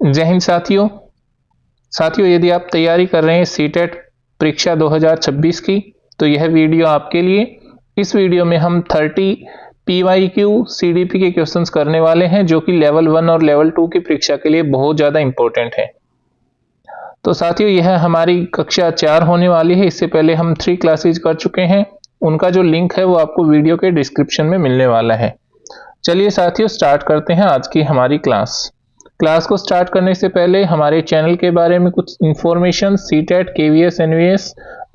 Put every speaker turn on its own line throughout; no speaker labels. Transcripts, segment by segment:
जय हिंद साथियों, यदि आप तैयारी कर रहे हैं सीटेट परीक्षा 2026 की तो यह वीडियो आपके लिए। इस वीडियो में हम 30 PYQ CDP के क्वेश्चंस करने वाले हैं जो कि लेवल 1 और लेवल 2 की परीक्षा के लिए बहुत ज़्यादा इंपॉर्टेंट है। तो साथियों, यह हमारी कक्षा 4 होने वाली है। इससे पहले हम 3 क्लासेज कर चुके हैं, उनका जो लिंक है वो आपको वीडियो के डिस्क्रिप्शन में मिलने वाला है। चलिए साथियों, स्टार्ट करते हैं आज की हमारी क्लास को स्टार्ट करने से पहले हमारे चैनल के बारे में कुछ information. CTET, KVS, NVS,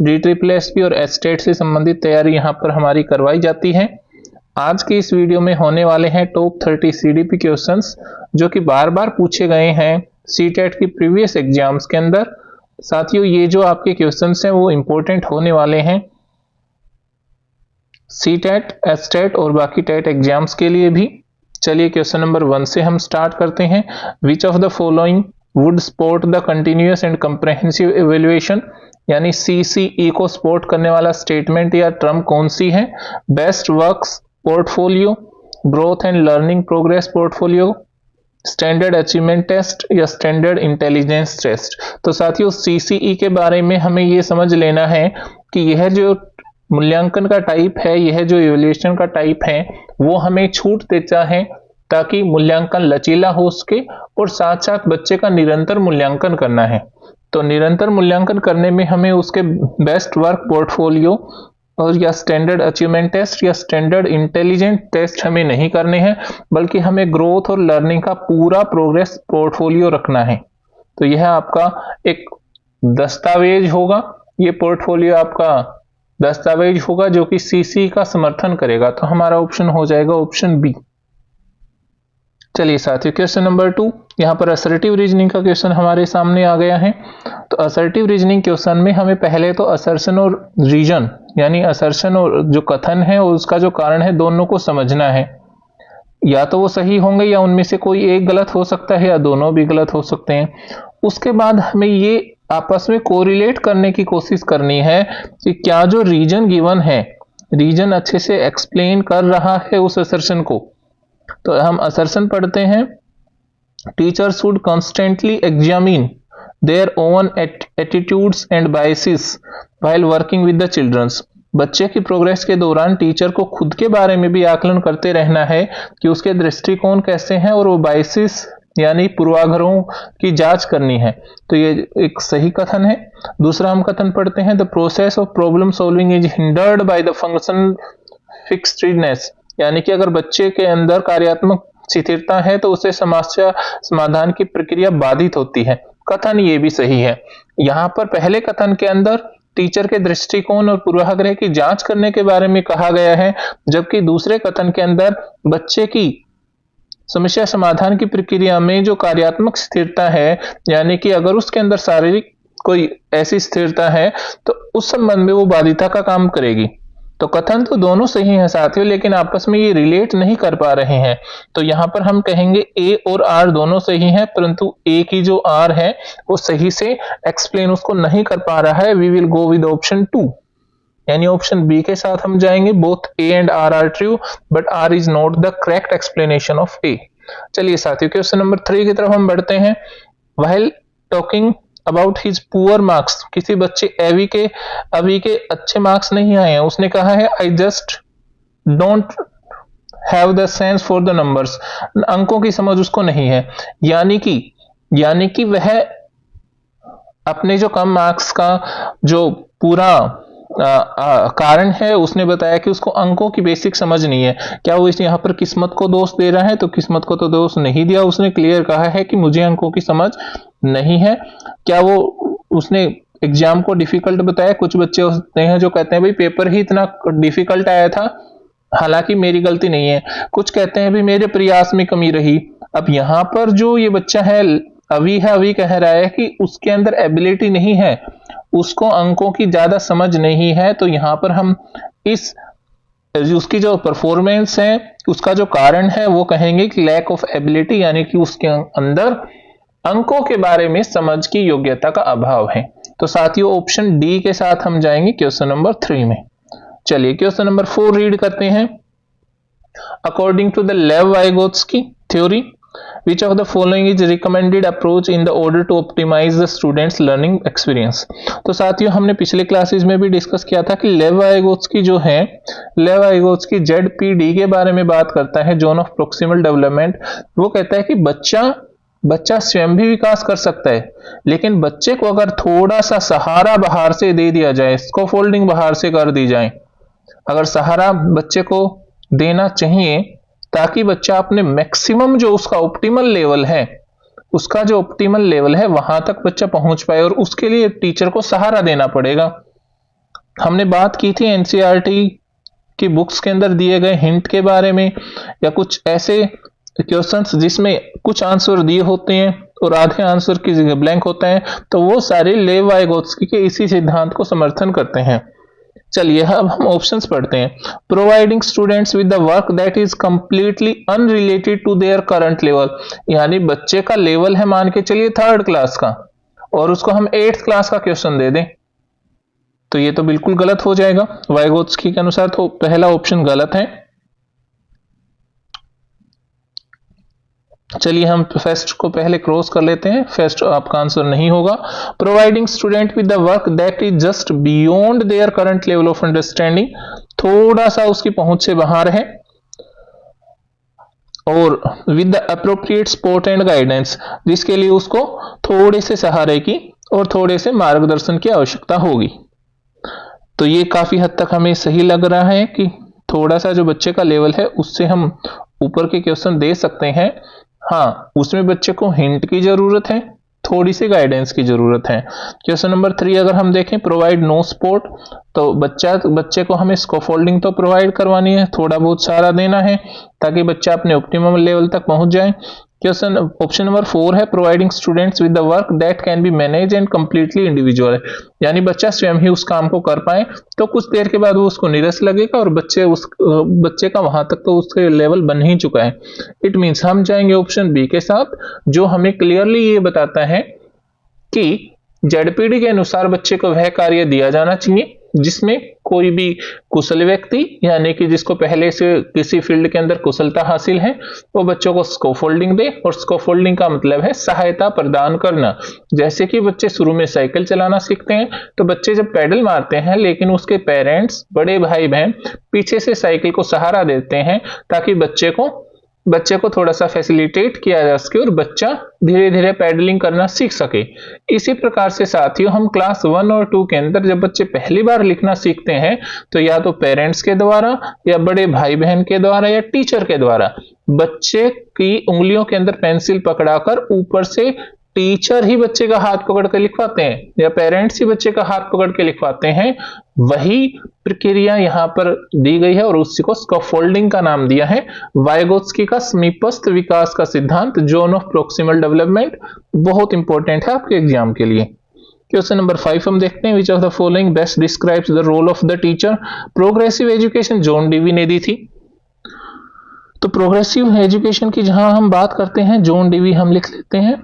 DSSB और एस्टेट से संबंधित तैयारी यहाँ पर हमारी करवाई जाती है। आज के इस वीडियो में होने वाले हैं टॉप 30 CDP क्वेश्चंस जो कि बार बार पूछे गए हैं सीटेट की प्रीवियस एग्जाम्स के अंदर। साथियों, ये जो आपके क्वेश्चंस हैं वो इंपॉर्टेंट होने वाले हैं सीटेट, एस्टेट और बाकी टेट एग्जाम्स के लिए भी। चलिए क्वेश्चन नंबर 1 से हम स्टार्ट करते हैं। Which of the following would support the continuous and comprehensive evaluation, यानी CCE को सपोर्ट करने वाला स्टेटमेंट या टर्म कौन सी है? Best works portfolio, growth and learning progress portfolio, standard achievement test या स्टैंडर्ड इंटेलिजेंस टेस्ट। तो साथियों, CCE के बारे में हमें ये समझ लेना है कि यह जो मूल्यांकन का टाइप है, यह जो इवैल्यूएशन का टाइप है, वो हमें छूट देता है ताकि मूल्यांकन लचीला हो सके और साथ साथ बच्चे का निरंतर मूल्यांकन करना है। तो निरंतर मूल्यांकन करने में हमें उसके बेस्ट वर्क पोर्टफोलियो और या स्टैंडर्ड अचीवमेंट टेस्ट या स्टैंडर्ड इंटेलिजेंट टेस्ट हमें नहीं करने हैं, बल्कि हमें ग्रोथ और लर्निंग का पूरा प्रोग्रेस पोर्टफोलियो रखना है। तो यह आपका एक दस्तावेज होगा, ये पोर्टफोलियो आपका दस्तावेज होगा जो कि CCE का समर्थन करेगा। तो हमारा ऑप्शन हो जाएगा ऑप्शन बी। चलिए साथियों, क्वेश्चन नंबर 2, यहाँ पर असर्टिव रीजनिंग का क्वेश्चन हमारे सामने आ गया है। तो असर्टिव रीजनिंग क्वेश्चन में हमें पहले तो असर्शन और रीजन, यानी असर्शन और जो कथन है और उसका जो कारण है, दोनों को समझना है। या तो वो सही होंगे या उनमें से कोई एक गलत हो सकता है या दोनों भी गलत हो सकते हैं। उसके बाद हमें ये आपस में कोरिलेट करने की कोशिश करनी है कि क्या जो रीजन गिवन है, रीजन अच्छे से एक्सप्लेन कर रहा है उस असर्शन को। तो हम असर्शन पढ़ते हैं, teachers should constantly examine their own attitudes and biases while working with the childrens. बच्चे की प्रोग्रेस के दौरान टीचर को खुद के बारे में भी आकलन करते रहना है कि उसके दृष्टिकोण कैसे हैं और वो बायसेस यानी पूर्वाग्रहों की जांच करनी है। तो ये एक सही कथन है। दूसरा हम कथन पढ़ते हैं, the process of problem solving is hindered by the function fixedness, यानी कि अगर बच्चे के अंदर कार्यात्मक स्थिरता है तो उससे समस्या समाधान की प्रक्रिया बाधित होती है। कथन ये भी सही है। यहाँ पर पहले कथन के अंदर टीचर के दृष्टिकोण और पूर्वाग्रह की जांच करने के बारे में कहा गया है, जबकि दूसरे कथन के अंदर बच्चे की समस्या समाधान की प्रक्रिया में जो कार्यात्मक स्थिरता है, यानी कि अगर उसके अंदर शारीरिक कोई ऐसी स्थिरता है तो उस संबंध में वो बाधिता का काम करेगी। तो कथन तो दोनों सही हैं साथियों, लेकिन आपस में ये रिलेट नहीं कर पा रहे हैं। तो यहाँ पर हम कहेंगे A और R दोनों सही हैं, परंतु A की जो R है वो सही से एक्सप्लेन उसको नहीं कर पा रहा है। We will go with option 2, यानी ऑप्शन बी के साथ हम जाएंगे। Both A and R are true but R is not the correct explanation of A। चलिए साथियों, क्वेश्चन नंबर 3 की तरफ हम बढ़ते हैं। While talking about his poor marks, किसी बच्चे अभी के अच्छे मार्क्स नहीं आए हैं, उसने कहा है I just don't have the sense for the numbers, अंकों की समझ उसको नहीं है। यानी कि वह अपने जो कम मार्क्स का जो पूरा कारण है, उसने बताया कि उसको अंकों की बेसिक समझ नहीं है। क्या वो इस यहाँ पर किस्मत को दोष दे रहा है? तो किस्मत को तो दोष नहीं दिया, उसने क्लियर कहा है कि मुझे अंकों की समझ नहीं है। क्या वो उसने एग्जाम को डिफिकल्ट बताया? कुछ बच्चे होते हैं जो कहते हैं भाई पेपर ही इतना डिफिकल्ट आया था, हालांकि मेरी गलती नहीं है। कुछ कहते हैं भी मेरे प्रयास में कमी रही। अब यहाँ पर जो ये बच्चा है अभी कह रहा है कि उसके अंदर एबिलिटी नहीं है, उसको अंकों की ज्यादा समझ नहीं है। तो यहाँ पर हम उसकी जो परफॉर्मेंस है, उसका जो कारण है वो कहेंगे कि लैक ऑफ एबिलिटी, यानी कि उसके अंदर अंकों के बारे में समझ की योग्यता का अभाव है। तो साथियों, ऑप्शन डी के साथ हम जाएंगे क्वेश्चन नंबर 3 में। चलिए क्वेश्चन नंबर 4 रीड करते हैं। According to the Lev Vygotsky theory, Which of the following is recommended approach in the order to optimize the students learning experience? तो साथियों हमने पिछले क्लासेस में भी डिस्कस किया था कि लेव वाइगोत्स्की जो है, लेव वाइगोत्स्की ZPD के बारे में बात करता है, जोन ऑफ प्रोक्सिमल डेवलपमेंट। वो कहता है कि बच्चा स्वयं भी विकास कर सकता है, लेकिन बच्चे को अगर थोड़ा सा सहारा बाहर से दे दिया जाए, स्कैफोल्डिंग बाहर से कर दी जाए, अगर सहारा बच्चे को देना चाहिए ताकि बच्चा अपने मैक्सिमम जो उसका ऑप्टिमल लेवल है, उसका जो ऑप्टिमल लेवल है वहां तक बच्चा पहुंच पाए, और उसके लिए टीचर को सहारा देना पड़ेगा। हमने बात की थी एनसीईआरटी की बुक्स के अंदर दिए गए हिंट के बारे में, या कुछ ऐसे क्वेश्चंस जिसमें कुछ आंसर दिए होते हैं और आधे आंसर की जगह ब्लैंक होता है, तो वो सारे लेव वाइगोत्स्की के इसी सिद्धांत को समर्थन करते हैं। चलिए अब हम ऑप्शंस पढ़ते हैं। Providing students with the work that is completely unrelated to their current level, यानी बच्चे का लेवल है मान के चलिए 3rd क्लास का, और उसको हम 8th क्लास का क्वेश्चन दे दें, तो ये तो बिल्कुल गलत हो जाएगा वाइगोत्स्की के अनुसार, तो पहला ऑप्शन गलत है। चलिए हम फर्स्ट को पहले क्रॉस कर लेते हैं, फर्स्ट आपका आंसर नहीं होगा। Providing student with the work that is just beyond their current level of understanding, थोड़ा सा उसकी पहुंच से बाहर है, और with the appropriate support and guidance, जिसके लिए उसको थोड़े से सहारे की और थोड़े से मार्गदर्शन की आवश्यकता होगी। तो ये काफी हद तक हमें सही लग रहा है कि थोड़ा सा जो बच्चे का लेवल है उससे हम ऊपर के क्वेश्चन दे सकते हैं। हाँ, उसमें बच्चे को हिंट की जरूरत है, थोड़ी सी गाइडेंस की जरूरत है। क्वेश्चन नंबर 3 अगर हम देखें, प्रोवाइड नो सपोर्ट, तो बच्चे को हमें स्कैफोल्डिंग तो प्रोवाइड करवानी है, थोड़ा बहुत सहारा देना है ताकि बच्चा अपने ऑप्टिमम लेवल तक पहुंच जाए। क्वेश्चन ऑप्शन नंबर 4 है providing students with the work that can be manage and completely individual, यानी बच्चा स्वयं ही उस काम को कर पाए, तो कुछ देर के बाद वो उसको नीरस लगेगा और बच्चे का वहां तक तो उसके लेवल बन ही चुका है। इट मीन्स हम जाएंगे ऑप्शन बी के साथ, जो हमें क्लियरली ये बताता है कि ZPD के अनुसार बच्चे को वह कार्य दिया जाना चाहिए जिसमें कोई भी कुशल व्यक्ति, यानी कि जिसको पहले से किसी फील्ड के अंदर कुशलता हासिल है, वो बच्चों को स्कैफोल्डिंग दे, और स्कैफोल्डिंग का मतलब है सहायता प्रदान करना। जैसे कि बच्चे शुरू में साइकिल चलाना सीखते हैं, तो बच्चे जब पैडल मारते हैं लेकिन उसके पेरेंट्स, बड़े भाई बहन पीछे से साइकिल को सहारा देते हैं ताकि बच्चे को थोड़ा सा फैसिलिटेट किया जा सके और बच्चा धीरे धीरे पैडलिंग करना सीख सके। इसी प्रकार से साथियों हम क्लास 1 और 2 के अंदर जब बच्चे पहली बार लिखना सीखते हैं, तो या तो पेरेंट्स के द्वारा या बड़े भाई बहन के द्वारा या टीचर के द्वारा बच्चे की उंगलियों के अंदर पेंसिल पकड़ाकर ऊपर से टीचर ही बच्चे का हाथ पकड़ के लिखवाते हैं या पेरेंट्स ही बच्चे का हाथ पकड़ के लिखवाते हैं, वही प्रक्रिया यहां पर दी गई है और उसी को स्कैफोल्डिंग का नाम दिया है। वाइगोत्स्की का समीपस्थ विकास का सिद्धांत, जोन ऑफ प्रोक्सिमल डेवलपमेंट, बहुत इंपॉर्टेंट है आपके एग्जाम के लिए। क्वेश्चन नंबर 5 हम देखते हैं, which of the following best describes the role of the teacher. Progressive education John Dewey ने दी थी, तो प्रोग्रेसिव एजुकेशन की जहां हम बात करते हैं जॉन डीवी हम लिख लेते हैं।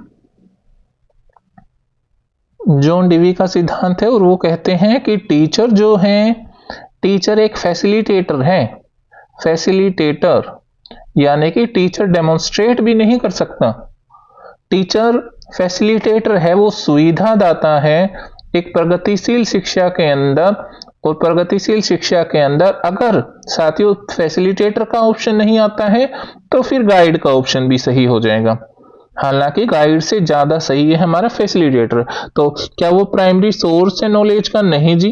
जॉन डीवी का सिद्धांत है और वो कहते हैं कि टीचर जो है, टीचर एक फैसिलिटेटर है। फैसिलिटेटर यानी कि टीचर डेमोन्स्ट्रेट भी नहीं कर सकता, टीचर फैसिलिटेटर है, वो सुविधा दाता है एक प्रगतिशील शिक्षा के अंदर। और प्रगतिशील शिक्षा के अंदर अगर साथियों फैसिलिटेटर का ऑप्शन नहीं आता है तो फिर गाइड का ऑप्शन भी सही हो जाएगा। हालांकि गाइड से ज्यादा सही है हमारा फैसिलिटेटर। तो क्या वो प्राइमरी सोर्स है नॉलेज का? नहीं जी।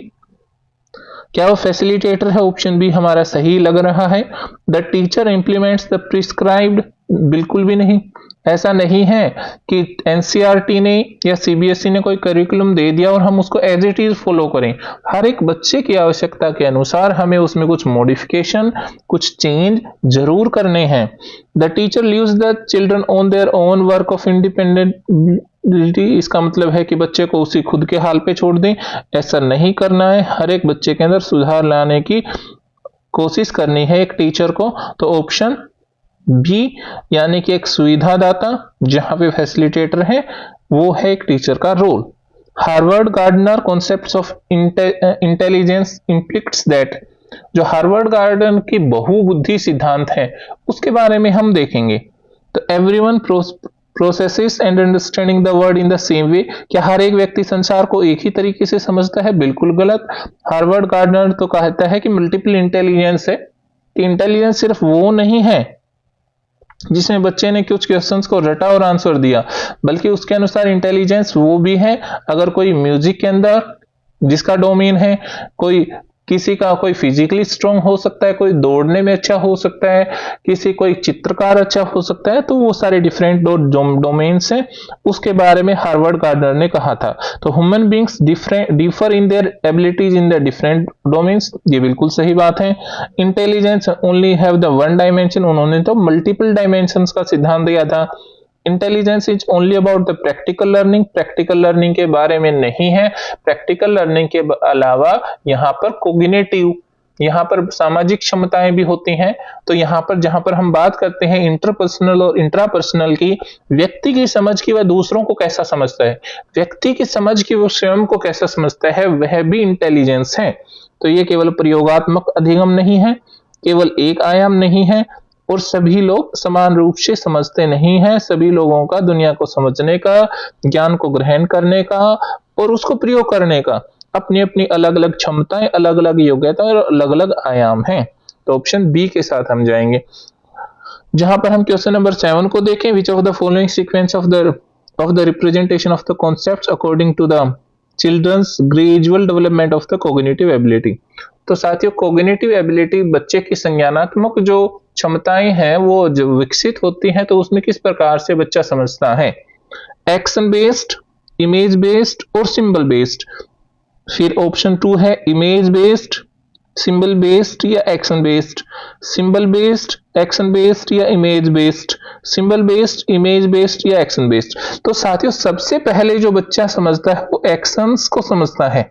क्या वो फैसिलिटेटर है? ऑप्शन बी हमारा सही लग रहा है। The teacher implements the prescribed, बिल्कुल भी नहीं। ऐसा नहीं है कि एनसीईआरटी ने या सीबीएसई ने कोई करिकुलम दे दिया और हम उसको एज इट इज फॉलो करें। हर एक बच्चे की आवश्यकता के अनुसार हमें उसमें कुछ मॉडिफिकेशन, कुछ चेंज जरूर करने हैं। The teacher leaves the children on their own work of independentality, इसका मतलब है कि बच्चे को उसी खुद के हाल पे छोड़ दें, ऐसा नहीं करना है। हर एक बच्चे के अंदर सुधार लाने की कोशिश करनी है एक टीचर को। तो ऑप्शन बी यानी कि एक सुविधादाता जहां पे फैसिलिटेटर है, वो है एक टीचर का role. Harvard Gardner concepts of intelligence implicates that, जो हार्वर्ड गार्डन की बहुबुद्धि सिद्धांत है उसके बारे में हम देखेंगे। तो everyone processes and understanding the word in the same way, क्या हर एक व्यक्ति संसार को एक ही तरीके से समझता है? बिल्कुल गलत। हार्वर्ड गार्डनर तो कहता है कि मल्टीपल इंटेलिजेंस है, कि इंटेलिजेंस सिर्फ वो नहीं है जिसमें बच्चे ने कुछ क्वेश्चंस को रटा और आंसर दिया, बल्कि उसके अनुसार इंटेलिजेंस वो भी है अगर कोई म्यूजिक के अंदर जिसका डोमेन है, किसी का कोई फिजिकली स्ट्रांग हो सकता है, कोई दौड़ने में अच्छा हो सकता है, कोई चित्रकार अच्छा हो सकता है, तो वो सारे डिफरेंट डोमेन्स हैं, उसके बारे में हार्वर्ड गार्डनर ने कहा था। तो human beings differ in their abilities in the different domains, ये बिल्कुल सही बात है। Intelligence only have the one dimension, उन्होंने तो मल्टीपल डायमेंशंस का सिद्धांत दिया था। Intelligence is only about the practical learning, practical learning के बारे में नहीं है। प्रैक्टिकल लर्निंग के अलावा यहाँ पर कोग्निटिव, यहाँ पर सामाजिक क्षमताएं भी होती हैं। तो यहाँ पर जहां पर हम बात करते हैं इंटरपर्सनल और इंट्रापर्सनल की, व्यक्ति की समझ की वह दूसरों को कैसा समझता है, व्यक्ति की समझ की वो स्वयं को कैसा समझता है, वह भी इंटेलिजेंस है। तो ये केवल प्रयोगात्मक अधिगम नहीं है, केवल एक आयाम नहीं है, और सभी लोग समान रूप से समझते नहीं हैं। सभी लोगों का दुनिया को समझने का, ज्ञान को ग्रहण करने का और उसको प्रयोग करने का अपनी अपनी अलग अलग क्षमताएं, अलग अलग योग्यता और अलग अलग आयाम हैं। तो ऑप्शन बी के साथ हम जाएंगे। जहां पर हम क्वेश्चन नंबर 7 को देखें, which of the following sequence of the representation of the concepts according to the childrens gradual development of the cognitive ability. तो साथियों, कोग्निटिव एबिलिटी बच्चे की संज्ञानात्मक जो क्षमताएं हैं वो जो विकसित होती हैं, तो उसमें किस प्रकार से बच्चा समझता है? एक्शन बेस्ड, इमेज बेस्ड और सिंबल बेस्ड। फिर ऑप्शन 2 है इमेज बेस्ड, सिंबल बेस्ड या action based, symbol based, action based या image based, symbol based, image based या एक्शन बेस्ड। तो साथियों, सबसे पहले जो बच्चा समझता है वो एक्शंस को समझता है,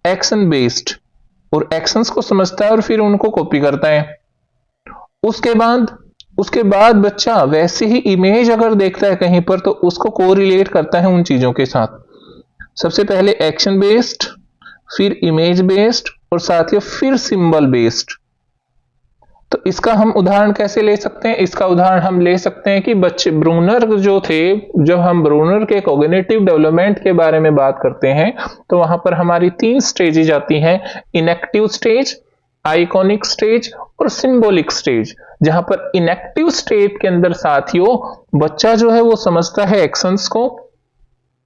एक्शन बेस्ड, और एक्शंस को समझता है और फिर उनको कॉपी करता है। उसके बाद बच्चा वैसे ही इमेज अगर देखता है कहीं पर, तो उसको कोरिलेट करता है उन चीजों के साथ। सबसे पहले एक्शन बेस्ड, फिर इमेज बेस्ड और साथ ही फिर सिंबल बेस्ड। तो इसका हम उदाहरण कैसे ले सकते हैं? इसका उदाहरण हम ले सकते हैं कि बच्चे ब्रूनर जो थे, जब हम ब्रूनर के कॉग्निटिव डेवलपमेंट के बारे में बात करते हैं, तो वहां पर हमारी 3 स्टेजेज आती हैं, इनएक्टिव स्टेज, आइकॉनिक स्टेज और सिंबॉलिक स्टेज। जहां पर इनएक्टिव स्टेज के अंदर साथियों बच्चा जो है वो समझता है एक्शंस को,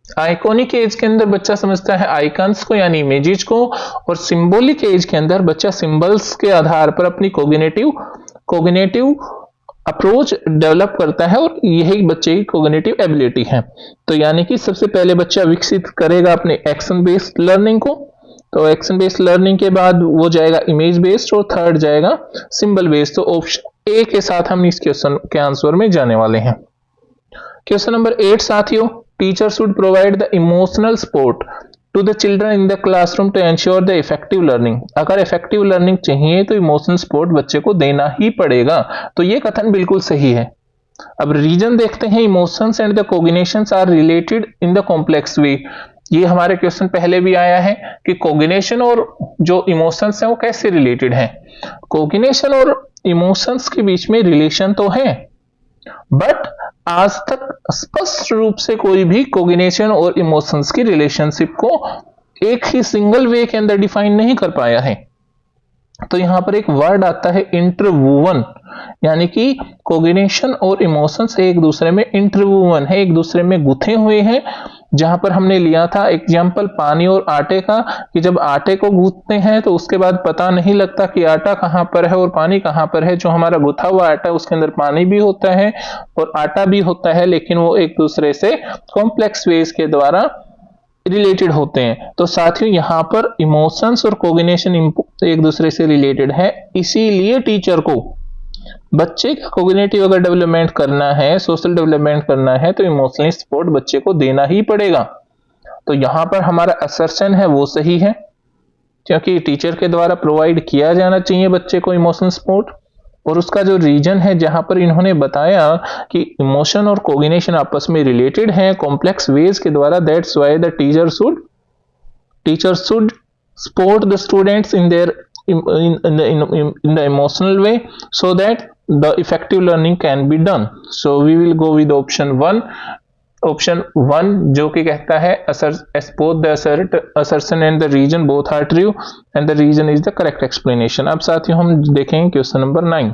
आइकॉनिक एज के अंदर बच्चा समझता है आइकन्स को यानी इमेजेस को, और सिंबॉलिक एज के अंदर बच्चा सिंबल्स के आधार पर अपनी कोग्निटिव अप्रोच डेवलप करता है, और यही बच्चे की कोग्निटिव एबिलिटी है। तो यानी कि सबसे पहले बच्चा विकसित करेगा अपने एक्शन बेस्ड लर्निंग को, तो एक्शन बेस्ड लर्निंग के बाद वो जाएगा इमेज बेस्ड और थर्ड जाएगा सिंबल बेस्ड। तो ऑप्शन ए के साथ हम इस क्वेश्चन के आंसर में जाने वाले हैं। क्वेश्चन नंबर 8 साथियों, teacher should provide the emotional support to the children in the classroom to ensure the effective learning. अगर इफेक्टिव लर्निंग चाहिए तो इमोशनल सपोर्ट बच्चे को देना ही पड़ेगा। तो ये कथन बिल्कुल सही है। अब रीजन देखते हैं, emotions and the cognitions are related in the complex way. ये हमारे क्वेश्चन पहले भी आया है कि कोग्निशन और जो इमोशंस हैं वो कैसे रिलेटेड हैं। कोग्निशन और इमोशंस के बीच में रिलेशन तो है, बट आज तक स्पष्ट रूप से कोई भी कोग्निशन और इमोशंस की रिलेशनशिप को एक ही सिंगल वे के अंदर डिफाइन नहीं कर पाया है। तो यहां पर एक वर्ड आता है इंटरवूवन, यानी कि कोग्निशन और इमोशंस एक दूसरे में इंटरवूवन है, एक दूसरे में गुथे हुए हैं। जहां पर हमने लिया था एग्जाम्पल पानी और आटे का, कि जब आटे को गूंथते हैं तो उसके बाद पता नहीं लगता कि आटा कहां पर है और पानी कहां पर है। जो हमारा गुथा हुआ आटा उसके अंदर पानी भी होता है और आटा भी होता है, लेकिन वो एक दूसरे से कॉम्प्लेक्स वेज के द्वारा रिलेटेड होते हैं। तो साथियों यहां पर इमोशंस और कोग्निशन एक दूसरे से रिलेटेड है, इसीलिए टीचर को बच्चे का कोग्निटिव अगर डेवलपमेंट करना है, सोशल डेवलपमेंट करना है, तो इमोशनल सपोर्ट बच्चे को देना ही पड़ेगा। तो यहां पर हमारा असर्शन है वो सही है, क्योंकि टीचर के द्वारा प्रोवाइड किया जाना चाहिए बच्चे को इमोशनल सपोर्ट। और उसका जो रीजन है जहां पर इन्होंने बताया कि इमोशन और कोग्निशन आपस में रिलेटेड हैं कॉम्प्लेक्स वेज के द्वारा, that's why the teacher should support the students in their in the emotional way so that the effective learning can be done. So we will go with option 1. Option 1 जो कि कहता है both the assertion and the reason both are true and the reason is the correct explanation. अब साथियों हम देखेंगे question number 9.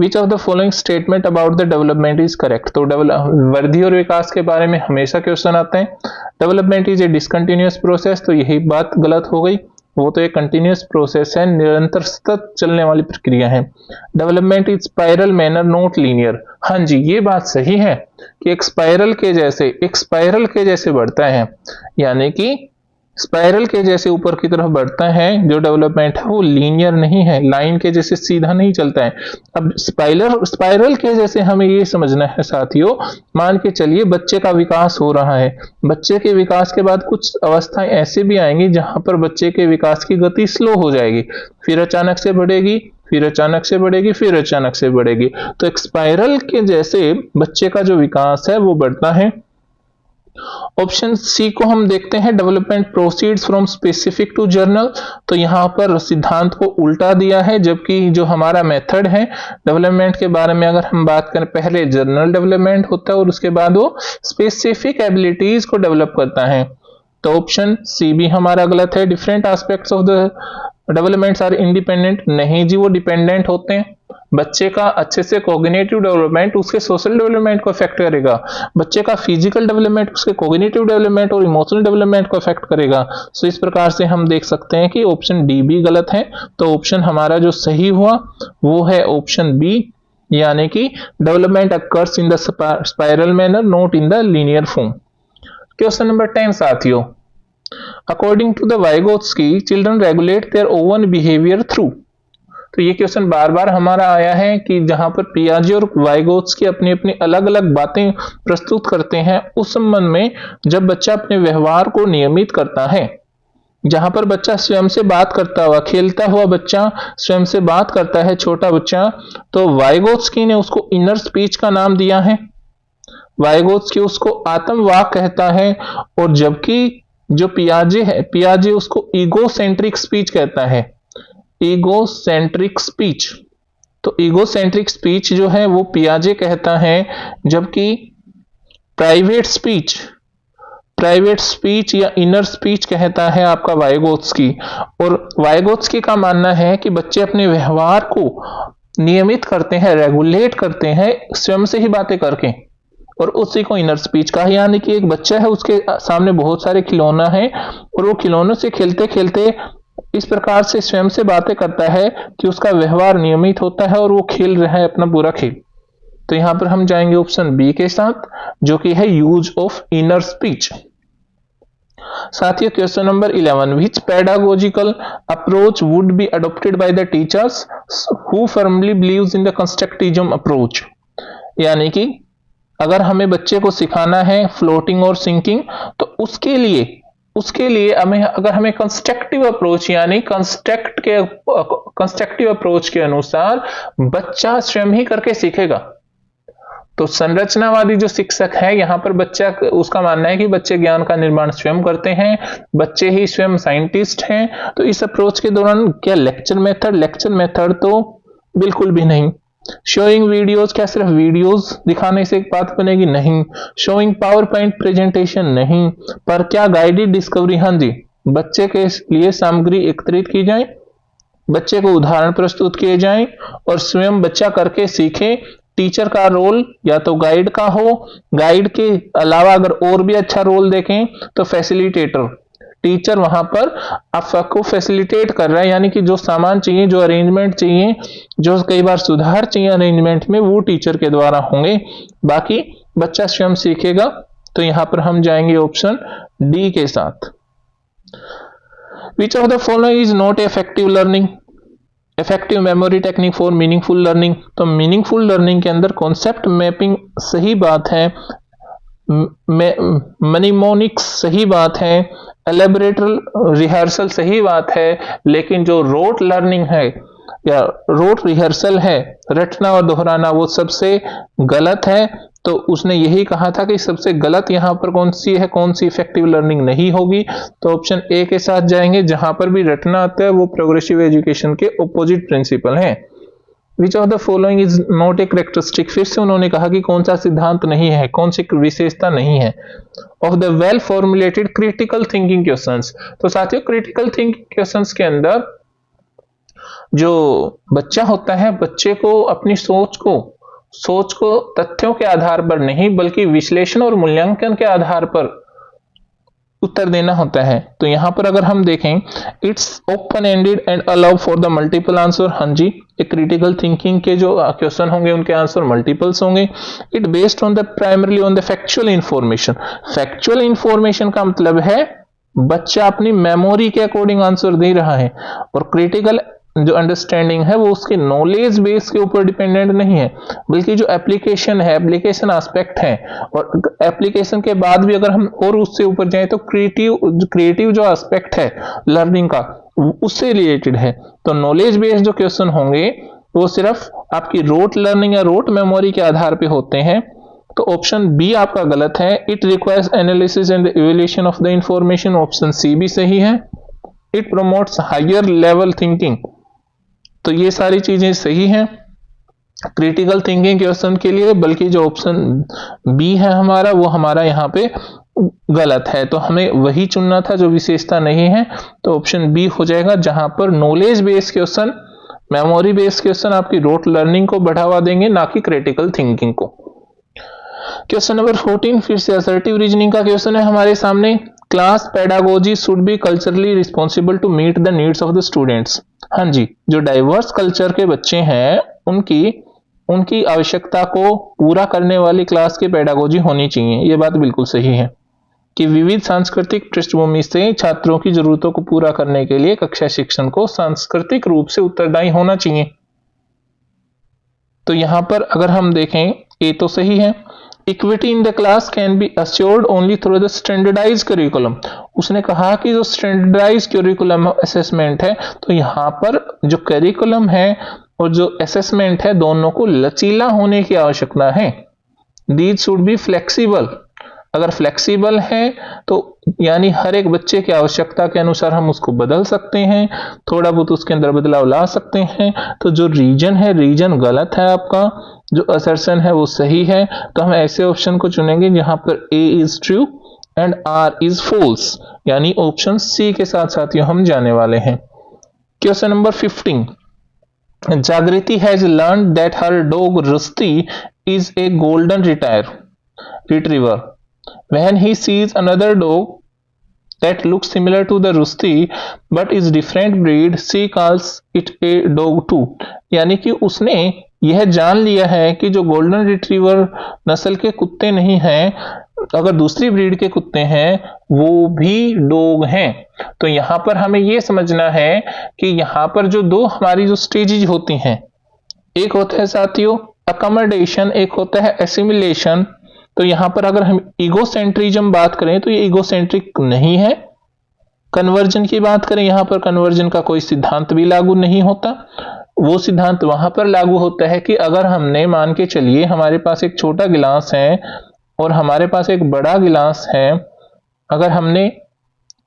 Which of the following statement about the development is correct? तो वृद्धि और विकास के बारे में हमेशा क्वेश्चन आते हैं. Development is a discontinuous process, तो यही बात गलत हो गई. वो तो एक कंटिन्यूअस प्रोसेस है, निरंतर सतत चलने वाली प्रक्रिया है. Development is spiral manner not linear. हाँ जी, ये बात सही है कि एक स्पाइरल के जैसे बढ़ता है, यानी कि स्पाइरल के जैसे ऊपर की तरफ बढ़ता है. जो डेवलपमेंट है वो लीनियर नहीं है, लाइन के जैसे सीधा नहीं चलता है. अब स्पाइरल के जैसे हमें ये समझना है साथियों, मान के चलिए बच्चे का विकास हो रहा है. बच्चे के विकास के बाद कुछ अवस्थाएं ऐसे भी आएंगी जहां पर बच्चे के विकास की गति स्लो हो जाएगी, फिर अचानक से बढ़ेगी, फिर अचानक से बढ़ेगी, फिर अचानक से बढ़ेगी. तो एक स्पाइरल के जैसे बच्चे का जो विकास है वो बढ़ता है. ऑप्शन सी को हम देखते हैं, development proceeds from specific to general. तो यहां पर सिद्धांत को उल्टा दिया है, जबकि जो हमारा मेथड है डेवलपमेंट के बारे में अगर हम बात करें, पहले जर्नल डेवलपमेंट होता है और उसके बाद वो स्पेसिफिक एबिलिटीज को डेवलप करता है. तो ऑप्शन सी भी हमारा गलत है. Different aspects of the developments are independent. नहीं जी, वो डिपेंडेंट होते हैं. बच्चे का अच्छे से कोग्निटिव डेवलपमेंट उसके सोशल डेवलपमेंट को अफेक्ट करेगा, बच्चे का फिजिकल डेवलपमेंट उसके कोग्निटिव डेवलपमेंट और इमोशनल डेवलपमेंट को अफेक्ट करेगा. सो इस प्रकार से हम देख सकते हैं कि ऑप्शन डी भी गलत है. तो ऑप्शन हमारा जो सही हुआ वो है ऑप्शन बी, यानी कि development occurs in the spiral manner not in the linear form. Question number 10 साथियों, according to the Vygotsky children regulate their own behaviour through. तो ये क्वेश्चन बार बार हमारा आया है कि जहां पर पियाजे और वाइगोत्स्की अपनी अपनी अलग अलग बातें प्रस्तुत करते हैं उस संबंध में, जब बच्चा अपने व्यवहार को नियमित करता है, जहां पर बच्चा स्वयं से बात करता हुआ, खेलता हुआ बच्चा स्वयं से बात करता है, छोटा बच्चा, तो वाइगोत्स्की ने उसको इनर स्पीच का नाम दिया है. वाइगोत्स्की उसको आत्मवाक कहता है, और जबकि जो पियाजे है, पियाजे उसको ईगोसेंट्रिक स्पीच कहता है. ईगोसेंट्रिक स्पीच, तो ईगोसेंट्रिक स्पीच जो है वो पियाजे कहता है, जबकि प्राइवेट स्पीच या इनर स्पीच कहता है आपका वाइगोत्स्की. और वाइगोत्स्की का मानना है कि बच्चे अपने व्यवहार को नियमित करते हैं, रेगुलेट करते हैं स्वयं से ही बातें करके, और उसी को इनर स्पीच का, यानी कि एक बच्चा है उसके सामने बहुत सारे खिलौना है और वो खिलौनों से खेलते खेलते इस प्रकार से स्वयं से बातें करता है कि उसका व्यवहार नियमित होता है और वो खेल रहा है अपना पूरा खेल. तो यहां पर हम जाएंगे ऑप्शन बी के साथ, जो कि है यूज ऑफ इनर स्पीच. साथियों question number 11, which pedagogical approach would be adopted by the teachers who firmly believes in the constructivism approach. यानी कि अगर हमें बच्चे को सिखाना है फ्लोटिंग और सिंकिंग, तो उसके लिए अगर हमें कंस्ट्रक्टिव अप्रोच यानी कंस्ट्रक्टिव अप्रोच के अनुसार बच्चा स्वयं ही करके सीखेगा. तो संरचनावादी जो शिक्षक है, यहाँ पर बच्चा उसका मानना है कि बच्चे ज्ञान का निर्माण स्वयं करते हैं, बच्चे ही स्वयं साइंटिस्ट हैं. तो इस अप्रोच के दौरान क्या लेक्चर मेथड तो बिल्कुल भी नहीं. शोइंग वीडियोस, क्या सिर्फ वीडियोस दिखाने से एक बात बनेगी? नहीं. शोइंग पावर पॉइंट प्रेजेंटेशन नहीं. पर क्या गाइडेड डिस्कवरी? हाँ जी, बच्चे के लिए सामग्री एकत्रित की जाए, बच्चे को उदाहरण प्रस्तुत किए जाएं और स्वयं बच्चा करके सीखे. टीचर का रोल या तो गाइड का हो, गाइड के अलावा अगर और भी अच्छा रोल देखें तो फैसिलिटेटर. टीचर वहां पर आपको फैसिलिटेट कर रहा है, यानी कि जो सामान चाहिए, जो अरेंजमेंट चाहिए, जो कई बार सुधार चाहिए अरेंजमेंट में, वो टीचर के द्वारा होंगे. बाकी बच्चा स्वयं सीखेगा. तो यहां पर हम जाएंगे ऑप्शन डी के साथ. विच of the following is not effective learning? Effective memory technique for meaningful learning. तो मीनिंगफुल लर्निंग के अंदर कॉन्सेप्ट मैपिंग सही बात है, मनीमोनिक्स सही बात है, एलेबरेटर रिहर्सल सही बात है, लेकिन जो रोट लर्निंग है या रोट रिहर्सल है, रटना और दोहराना, वो सबसे गलत है. तो उसने यही कहा था कि सबसे गलत यहाँ पर कौन सी इफेक्टिव लर्निंग नहीं होगी, तो ऑप्शन ए के साथ जाएंगे। जहां पर भी रटना आता है वो प्रोग्रेसिव एजुकेशन के ऑपोजिट प्रिंसिपल हैं। Which of the following is not a characteristic, फिर से उन्होंने कहा कि कौन सा सिद्धांत नहीं है, कौन सी विशेषता नहीं है of the well formulated critical thinking questions. तो साथियों क्रिटिकल थिंकिंग क्वेश्चंस के अंदर जो बच्चा होता है, बच्चे को अपनी सोच को तथ्यों के आधार पर नहीं बल्कि विश्लेषण और मूल्यांकन के आधार पर उत्तर देना होता है। तो यहां पर अगर हम देखें, it's open ended and allow for the multiple answer. हाँ जी, एक क्रिटिकल थिंकिंग के जो क्वेश्चन होंगे उनके आंसर मल्टीपल्स होंगे। It based on the primarily on the factual information. Factual information का मतलब है बच्चा अपनी मेमोरी के अकॉर्डिंग आंसर दे रहा है, और क्रिटिकल जो अंडरस्टैंडिंग है वो उसके नॉलेज बेस के ऊपर डिपेंडेंट नहीं है, बल्कि जो एप्लीकेशन है, एप्लीकेशन एस्पेक्ट है, और एप्लीकेशन के बाद भी अगर हम और उससे ऊपर जाएं तो क्रिएटिव जो एस्पेक्ट है लर्निंग का उससे रिलेटेड है। तो नॉलेज बेस्ड जो क्वेश्चन होंगे वो सिर्फ आपकी रोट लर्निंग या रोट मेमोरी के आधार पे होते हैं। तो ऑप्शन बी आपका गलत है। It requires analysis and evaluation of the information, option C भी सही है। It promotes higher level thinking, तो ये सारी चीजें सही हैं क्रिटिकल थिंकिंग क्वेश्चन के लिए, बल्कि जो ऑप्शन बी है हमारा वो हमारा यहाँ पे गलत है। तो हमें वही चुनना था जो विशेषता नहीं है, तो ऑप्शन बी हो जाएगा, जहां पर knowledge based question, memory based question आपकी रोट लर्निंग को बढ़ावा देंगे, ना कि क्रिटिकल थिंकिंग को। क्वेश्चन नंबर 14 फिर से असर्टिव रीजनिंग का क्वेश्चन है हमारे सामने। Class pedagogy should be culturally responsible to meet the needs of the students. हाँ जी, जो डाइवर्स कल्चर के बच्चे हैं उनकी आवश्यकता को पूरा करने वाली क्लास की पेडागोजी होनी चाहिए। ये बात बिल्कुल सही है कि विविध सांस्कृतिक पृष्ठभूमि से छात्रों की जरूरतों को पूरा करने के लिए कक्षा शिक्षण को सांस्कृतिक रूप से उत्तरदायी होना चाहिए। तो यहां पर अगर हम देखें, ए तो सही है। Equity in the class can be assured only through the standardize curriculum. उसने कहा कि जो स्टैंडर्डाइज करिकुलम असेसमेंट है, तो यहाँ पर जो करिकुलम है और जो असेसमेंट है दोनों को लचीला होने की आवश्यकता है। These should be flexible. अगर फ्लेक्सिबल है तो यानी हर एक बच्चे की आवश्यकता के अनुसार हम उसको बदल सकते हैं, थोड़ा बहुत उसके अंदर बदलाव ला सकते हैं। तो जो रीजन है, रीजन गलत है आपका, जो असर्शन है वो सही है। तो हम ऐसे ऑप्शन को चुनेंगे जहां पर A is true and R is false, यानी ऑप्शन सी के साथ साथियों हम जाने वाले हैं। Question number 15, Jagriti has learned that her dog Rusty is a golden retriever. When he sees another dog that looks similar to the Rusty but is different breed, she calls it a dog too. यानी कि उसने यह जान लिया है कि जो golden retriever नस्ल के कुत्ते नहीं हैं, अगर दूसरी ब्रीड के कुत्ते हैं वो भी डॉग हैं। तो यहाँ पर हमें यह समझना है कि यहाँ पर जो दो हमारी जो स्टेजेज होती हैं, एक होता है साथियों अकोमोडेशन, एक होता है एसिमिलेशन। तो यहां पर अगर हम ईगोसेंट्रिज्म बात करें तो ये ईगोसेंट्रिक नहीं है। कन्वर्जन की बात करें, यहां पर कन्वर्जन का कोई सिद्धांत भी लागू नहीं होता। वो सिद्धांत वहां पर लागू होता है कि अगर हमने, मान के चलिए हमारे पास एक छोटा गिलास है और हमारे पास एक बड़ा गिलास है, अगर हमने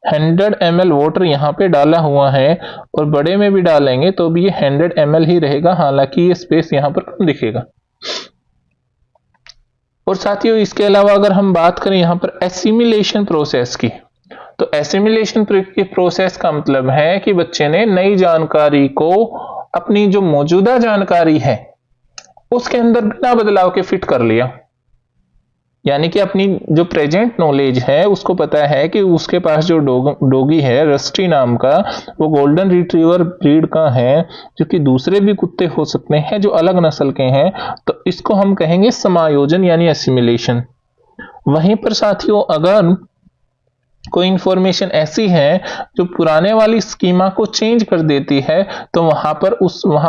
100 ml वाटर यहाँ पे डाला हुआ है और बड़े में भी डालेंगे तो भी ये 100 ml ही रहेगा, हालांकि ये स्पेस यहाँ पर कम दिखेगा। और साथियों इसके अलावा अगर हम बात करें यहाँ पर एसिमिलेशन प्रोसेस की, तो एसिमिलेशन की प्रोसेस का मतलब है कि बच्चे ने नई जानकारी को अपनी जो मौजूदा जानकारी है उसके अंदर बिना बदलाव के फिट कर लिया। यानी कि अपनी जो प्रेजेंट नॉलेज है उसको पता है कि उसके पास जो डॉगी है रस्टी नाम का, वो गोल्डन रिट्रीवर ब्रीड का है, जो कि दूसरे भी कुत्ते हो सकते हैं जो अलग नस्ल के हैं। तो इसको हम कहेंगे समायोजन यानी एसिमिलेशन। वहीं पर साथियों अगर कोई इंफॉर्मेशन ऐसी है जो पुराने वाली स्कीमा को चेंज कर देती है, तो वहां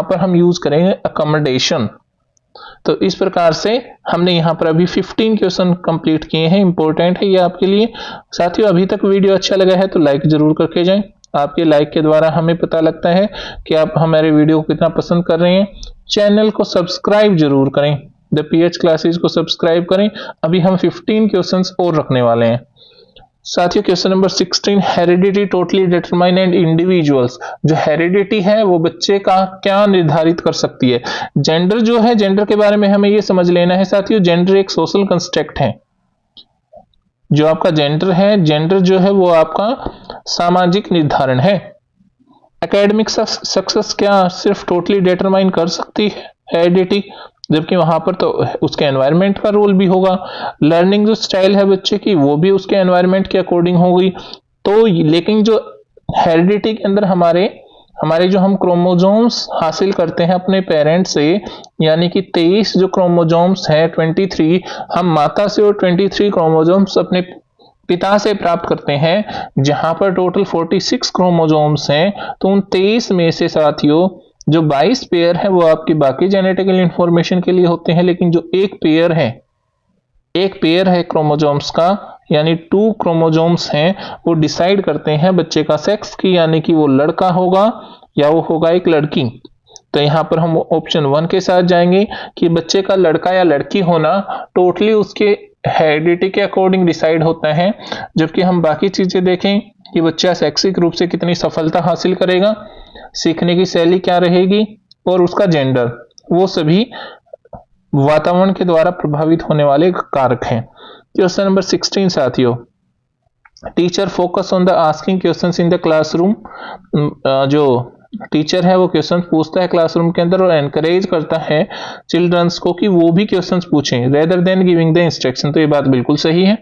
पर हम यूज करेंगे अकोमोडेशन। तो इस प्रकार से हमने यहाँ पर अभी 15 क्वेश्चन कंप्लीट किए हैं। इंपॉर्टेंट है ये आपके लिए। साथियों अभी तक वीडियो अच्छा लगा है तो लाइक जरूर करके जाएं। आपके लाइक के द्वारा हमें पता लगता है कि आप हमारे वीडियो को कितना पसंद कर रहे हैं। चैनल को सब्सक्राइब जरूर करें द पीएच क्लासेज को सब्सक्राइब करें। अभी हम 15 क्वेश्चंस और रखने वाले हैं। साथियों question number 16, heredity totally determine and individuals. जो हेरिडिटी है वो बच्चे का क्या निर्धारित कर सकती है। जेंडर जो है, जेंडर के बारे में हमें ये समझ लेना है साथियों, जेंडर एक सोशल कंस्ट्रक्ट है। जो आपका जेंडर है, जेंडर जो है वो आपका सामाजिक निर्धारण है। एकेडमिक सक्सेस क्या सिर्फ टोटली डिटरमाइन कर सकती है हेरिडिटी, जबकि वहां पर तो उसके एनवायरनमेंट का रोल भी होगा। लर्निंग जो स्टाइल है बच्चे की वो भी उसके एनवायरनमेंट के अकॉर्डिंग होगी। तो लेकिन जो हेरिडिटी के अंदर हमारे हमारे जो हम क्रोमोजोम्स हासिल करते हैं अपने पेरेंट्स से, यानी कि 23 जो क्रोमोजोम्स है, 23 हम माता से और 23 क्रोमोजोम्स अपने पिता से प्राप्त करते हैं, जहां पर टोटल 46 क्रोमोजोम्स हैं। तो उन 23 में से साथियों जो 22 पेयर है वो आपकी बाकी जेनेटिकल इंफॉर्मेशन के लिए होते हैं, लेकिन जो एक पेयर है क्रोमोजोम्स का, यानी 2 क्रोमोजोम्स हैं, वो डिसाइड करते हैं बच्चे का सेक्स की, यानी कि वो लड़का होगा या वो होगा एक लड़की। तो यहां पर हम ऑप्शन 1 के साथ जाएंगे कि बच्चे का लड़का या लड़की होना टोटली उसके हेरिडिटी के अकॉर्डिंग डिसाइड होता है। जबकि हम बाकी चीजें देखें कि बच्चा शैक्षिक रूप से कितनी सफलता हासिल करेगा, सीखने की शैली क्या रहेगी और उसका जेंडर, वो सभी वातावरण के द्वारा प्रभावित होने वाले कारक हैं। क्वेश्चन नंबर 16 साथियों, teacher focus on the asking questions in the classroom. जो टीचर है वो क्वेश्चन पूछता है क्लासरूम के अंदर और एनकरेज करता है चिल्ड्रंस को कि वो भी क्वेश्चंस पूछें rather than giving the instruction. तो ये बात बिल्कुल सही है,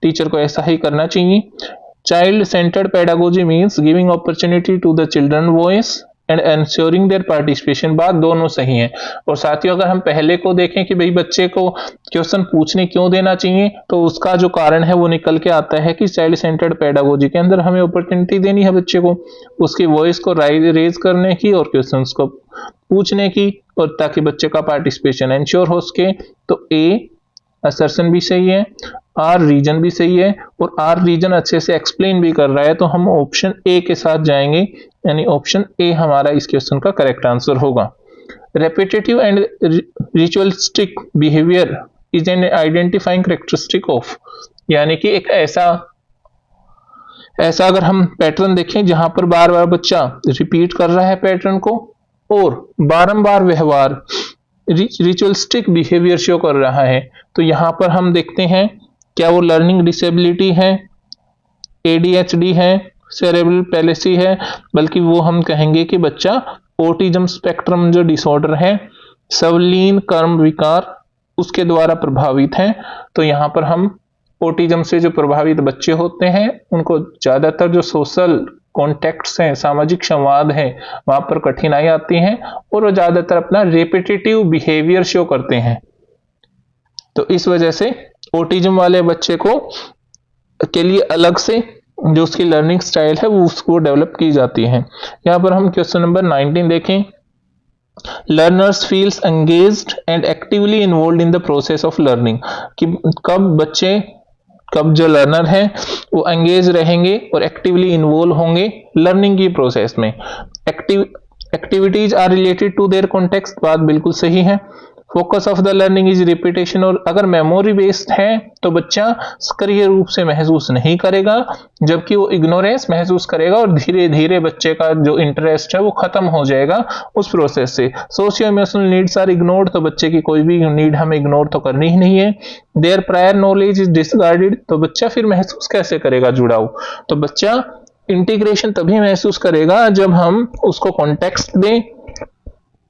टीचर को ऐसा ही करना चाहिए। Child centred pedagogy means giving opportunity to the children voice and ensuring their participation. बात दोनों सही है। और साथियों अगर हम पहले को देखें कि भाई बच्चे को क्वेश्चन पूछने क्यों देना चाहिए, तो उसका जो कारण है वो निकल के आता है कि चाइल्ड सेंटर्ड पेडागोजी के अंदर हमें अपॉर्चुनिटी देनी है बच्चे को, उसकी वॉइस को रेज करने की और क्वेश्चंस को पूछने की, और ताकि बच्चे का पार्टिसिपेशन एंश्योर हो सके। तो ए असर्शन भी सही है, आर रीजन भी सही है, और आर रीजन अच्छे से एक्सप्लेन भी कर रहा है। तो हम ऑप्शन ए के साथ जाएंगे, यानी ऑप्शन ए हमारा इस क्वेश्चन का करेक्ट आंसर होगा। Repetitive and ritualistic behaviour is an identifying characteristic of, यानी कि एक ऐसा अगर हम पैटर्न देखें जहां पर बार बार बच्चा रिपीट कर रहा है पैटर्न को और बारंबार व्यवहार रिचुअलिस्टिक बिहेवियर शो कर रहा है, तो यहां पर हम देखते हैं क्या वो लर्निंग डिसेबिलिटी है, एडीएचडी है, सेरेब्रल पैलेसी है, बल्कि वो हम कहेंगे कि बच्चा ऑटिज्म स्पेक्ट्रम जो डिसऑर्डर है, सवलीन कर्म विकार, उसके द्वारा प्रभावित है। तो यहां पर हम ऑटिज्म से जो प्रभावित बच्चे होते हैं उनको ज्यादातर जो सोशल कॉन्टेक्ट्स हैं, सामाजिक संवाद है, वहां पर कठिनाई आती है और वो ज्यादातर अपना रेपिटेटिव बिहेवियर शो करते हैं। तो इस वजह से ऑटिज्म वाले बच्चे को के लिए अलग से जो उसकी लर्निंग स्टाइल है वो उसको डेवलप की जाती है। यहां पर हम क्वेश्चन नंबर 19 देखें। Learners feels engaged and actively involve in the process of learning, कि कब जो लर्नर है वो एंगेज रहेंगे और एक्टिवली इन्वॉल्व होंगे लर्निंग की प्रोसेस में। Activities are related to their context, बात बिल्कुल सही है। Focus of the learning is repetition, और अगर मेमोरी बेस्ड है तो बच्चा सक्रिय रूप से महसूस नहीं करेगा, जबकि वो इग्नोरेंस महसूस करेगा और धीरे धीरे बच्चे का जो इंटरेस्ट है वो खत्म हो जाएगा उस प्रोसेस से। Socio emotional needs are ignored, तो बच्चे की कोई भी नीड हमें इग्नोर तो करनी ही नहीं है। देयर प्रायर नॉलेज इज डिसगार्डेड, तो बच्चा फिर महसूस कैसे करेगा जुड़ाव। तो बच्चा इंटीग्रेशन तभी महसूस करेगा जब हम उसको कॉन्टेक्स्ट दें,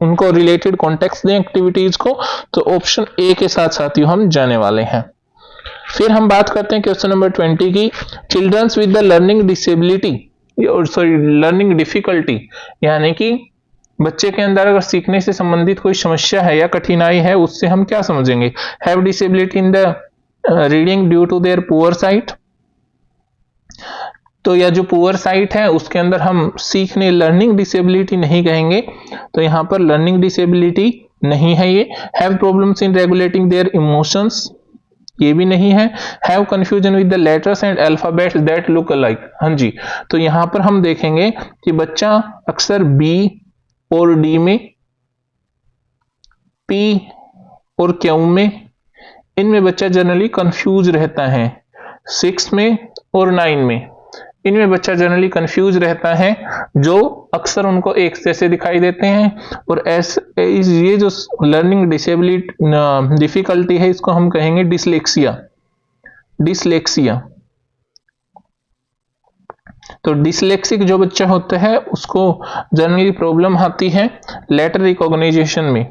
उनको रिलेटेड कॉन्टेक्स्ट दें एक्टिविटीज को। तो ऑप्शन ए के साथ साथियों हम जाने वाले हैं। फिर हम बात करते हैं क्वेश्चन नंबर 20 की। Childrens with the learning disability learning difficulty, यानी कि बच्चे के अंदर अगर सीखने से संबंधित कोई समस्या है या कठिनाई है, उससे हम क्या समझेंगे। Have disability in the reading due to their poor sight, तो यह जो पुअर साइट है उसके अंदर हम सीखने लर्निंग डिसेबिलिटी नहीं कहेंगे, तो यहां पर लर्निंग डिसेबिलिटी नहीं है ये। Have problems in regulating their emotions, ये भी नहीं है। Have confusion with the letters and alphabets that look alike, हाँ जी। तो यहां पर हम देखेंगे कि बच्चा अक्सर बी और डी में, पी और क्यों में, इनमें बच्चा जनरली कंफ्यूज रहता है। 6 में और 9 में इनमें बच्चा जनरली कंफ्यूज रहता है, जो अक्सर उनको एक जैसे दिखाई देते हैं। और ये जो लर्निंग डिसेबिलिटी डिफिकल्टी है, इसको हम कहेंगे डिसलेक्सिया। डिसलेक्सिया तो डिसलेक्सिक जो बच्चा होता है उसको जनरली प्रॉब्लम आती है लेटर रिकॉग्नाइजेशन में।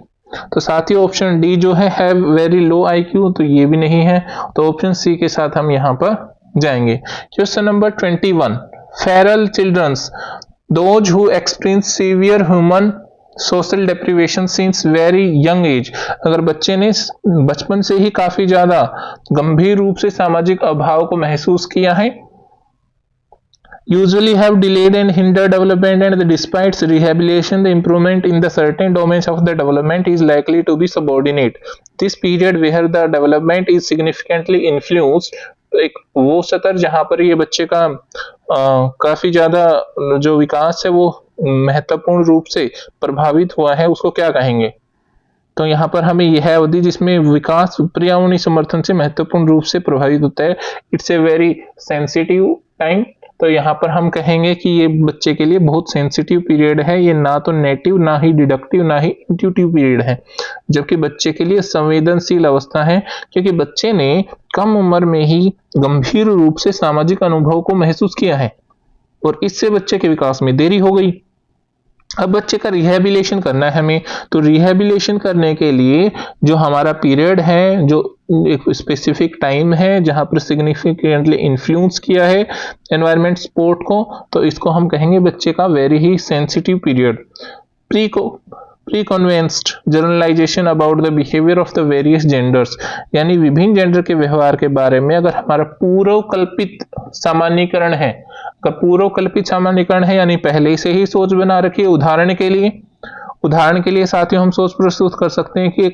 तो साथ ही ऑप्शन डी जो है हैव वेरी लो आईक्यू, तो ये भी नहीं है। तो ऑप्शन सी के साथ हम यहां पर जाएंगे। Question number 21, feral childrens those who experience severe human social deprivation since very young age. अगर बच्चे ने बचपन से ही काफी ज्यादा गंभीर रूप से सामाजिक अभाव को महसूस किया है, usually have delayed and hindered development, and despite rehabilitation the improvement in the certain domains of the development is likely to be subordinate. This period where the development is significantly influenced, तो एक वो सतर जहां पर ये बच्चे का काफी ज्यादा जो विकास है वो महत्वपूर्ण रूप से प्रभावित हुआ है, उसको क्या कहेंगे। तो यहाँ पर हमें यह अवधि जिसमें विकास पर्यावरणीय समर्थन से महत्वपूर्ण रूप से प्रभावित होता है, it's a very sensitive time. तो यहाँ पर हम कहेंगे कि ये बच्चे के लिए बहुत सेंसिटिव पीरियड है। ये ना तो नेटिव, ना ही डिडक्टिव, ना ही इंट्यूटिव पीरियड है, जबकि बच्चे के लिए संवेदनशील अवस्था है, क्योंकि बच्चे ने कम उम्र में ही गंभीर रूप से सामाजिक अनुभव को महसूस किया है और इससे बच्चे के विकास में देरी हो गई। अब बच्चे का रिहेबिलिटेशन करना है हमें, तो रिहेबिलिटेशन करने के लिए जो हमारा पीरियड है, जो एक स्पेसिफिक टाइम है जहां पर सिग्निफिकेंटली इन्फ्लुएंस किया है एनवायरमेंट सपोर्ट को, तो इसको हम कहेंगे बच्चे का वेरी ही sensitive period. Preconceived generalization about the behaviour of the various genders, यानी विभिन्न जेंडर के व्यवहार के बारे में अगर हमारा पूर्व कल्पित सामान्यीकरण है, अगर पूर्व कल्पित सामान्यीकरण है यानी पहले से ही सोच बना रखी है। उदाहरण के लिए साथियों हम सोच प्रस्तुत कर सकते हैं कि